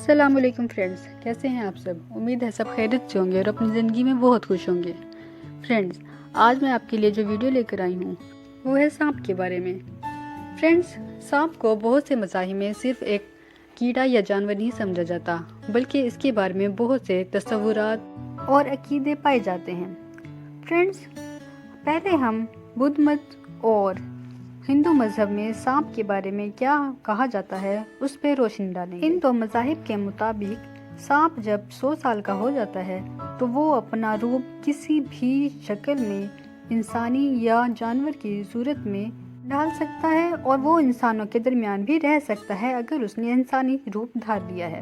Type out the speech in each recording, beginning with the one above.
السلام علیکم فرینڈز، کیسے ہیں آپ سب؟ امید ہے سب خیریت سے ہوں گے اور اپنی زندگی میں بہت خوش ہوں گے۔ فرینڈز، آج میں آپ کے لیے جو ویڈیو لے کر آئی ہوں وہ ہے سانپ کے بارے میں۔ فرینڈز، سانپ کو بہت سے مذاہب میں صرف ایک کیڑا یا جانور نہیں سمجھا جاتا، بلکہ اس کے بارے میں بہت سے تصورات اور عقیدے پائے جاتے ہیں۔ فرینڈز، پہلے ہم بدھ مت اور ہندو مذہب میں سانپ کے بارے میں کیا کہا جاتا ہے اس پہ روشنی ڈالیں گے۔ ان دو مذاہب کے مطابق سانپ جب 100 سال کا ہو جاتا ہے تو وہ اپنا روپ کسی بھی شکل میں انسانی یا جانور کی صورت میں ڈال سکتا ہے اور وہ انسانوں کے درمیان بھی رہ سکتا ہے اگر اس نے انسانی روپ دھار لیا ہے۔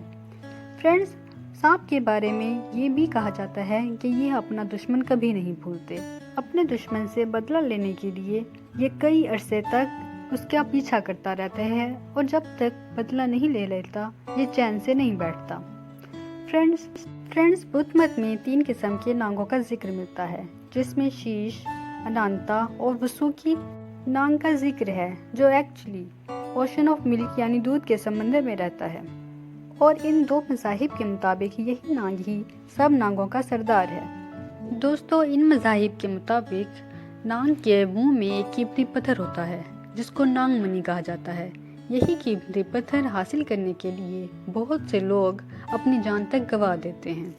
فرینڈز، سانپ کے بارے میں یہ بھی کہا جاتا ہے کہ یہ اپنا دشمن کبھی نہیں بھولتے۔ اپنے دشمن سے بدلہ لینے کے لیے یہ کئی عرصے تک اس کا پیچھا کرتا رہتا ہے اور جب تک بدلہ نہیں لے لیتا یہ چین سے نہیں بیٹھتا۔ فرینڈز، بدھ مت میں 3 قسم کے ناگوں کا ذکر ملتا ہے، جس میں شیش، انانتا اور وسوکی ناگ کا ذکر ہے، جو ایکچولی اوشن آف ملک یعنی دودھ کے سمندر میں رہتا ہے، اور ان دو مذاہب کے مطابق یہی ناگ ہی سب ناگوں کا سردار ہے۔ دوستو، ان مذاہب کے مطابق ناگ کے منہ میں ایک قیمتی پتھر ہوتا ہے جس کو ناگ منی کہا جاتا ہے۔ یہی قیمتی پتھر حاصل کرنے کے لیے بہت سے لوگ اپنی جان تک گنوا دیتے ہیں۔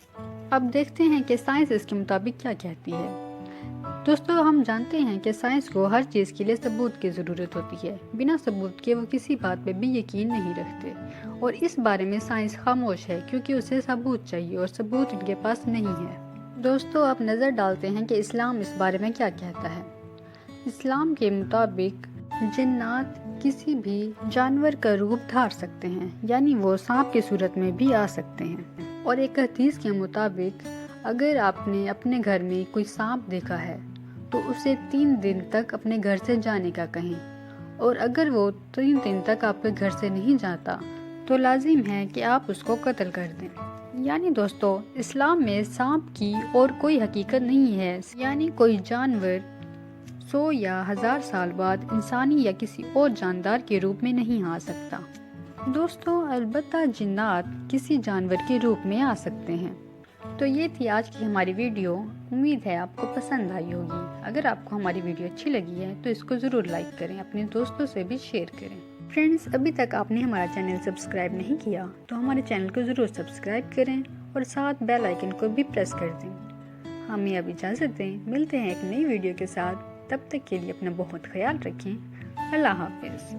اب دیکھتے ہیں کہ سائنس اس کے مطابق کیا کہتی ہے۔ دوستو، ہم جانتے ہیں کہ سائنس کو ہر چیز کے لیے ثبوت کی ضرورت ہوتی ہے۔ بنا ثبوت کے وہ کسی بات پہ بھی یقین نہیں رکھتے، اور اس بارے میں سائنس خاموش ہے کیونکہ اسے ثبوت چاہیے اور ثبوت ان کے پاس نہیں ہے۔ دوستو، آپ نظر ڈالتے ہیں کہ اسلام اس بارے میں کیا کہتا ہے۔ اسلام کے مطابق جنات کسی بھی جانور کا روپ دھار سکتے ہیں، یعنی وہ سانپ کی صورت میں بھی آ سکتے ہیں، اور ایک حدیث کے مطابق اگر آپ نے اپنے گھر میں کوئی سانپ دیکھا ہے تو اسے 3 دن تک اپنے گھر سے جانے کا کہیں، اور اگر وہ 3 دن تک آپ کے گھر سے نہیں جاتا تو لازم ہے کہ آپ اس کو قتل کر دیں۔ یعنی دوستو، اسلام میں سانپ کی اور کوئی حقیقت نہیں ہے، یعنی کوئی جانور 100 یا 1000 سال بعد انسانی یا کسی اور جاندار کے روپ میں نہیں آ سکتا۔ دوستو، البتہ جنات کسی جانور کے روپ میں آ سکتے ہیں۔ تو یہ تھی آج کی ہماری ویڈیو، امید ہے آپ کو پسند آئی ہوگی۔ اگر آپ کو ہماری ویڈیو اچھی لگی ہے تو اس کو ضرور لائک کریں، اپنے دوستوں سے بھی شیئر کریں۔ فرینڈز، ابھی تک آپ نے ہمارا چینل سبسکرائب نہیں کیا تو ہمارے چینل کو ضرور سبسکرائب کریں اور ساتھ بیل آئیکن کو بھی پریس کر دیں۔ ہمیں اب اجازت دیں، ملتے ہیں ایک نئی ویڈیو کے ساتھ، تب تک کے لیے اپنا بہت خیال رکھیں۔ اللہ حافظ۔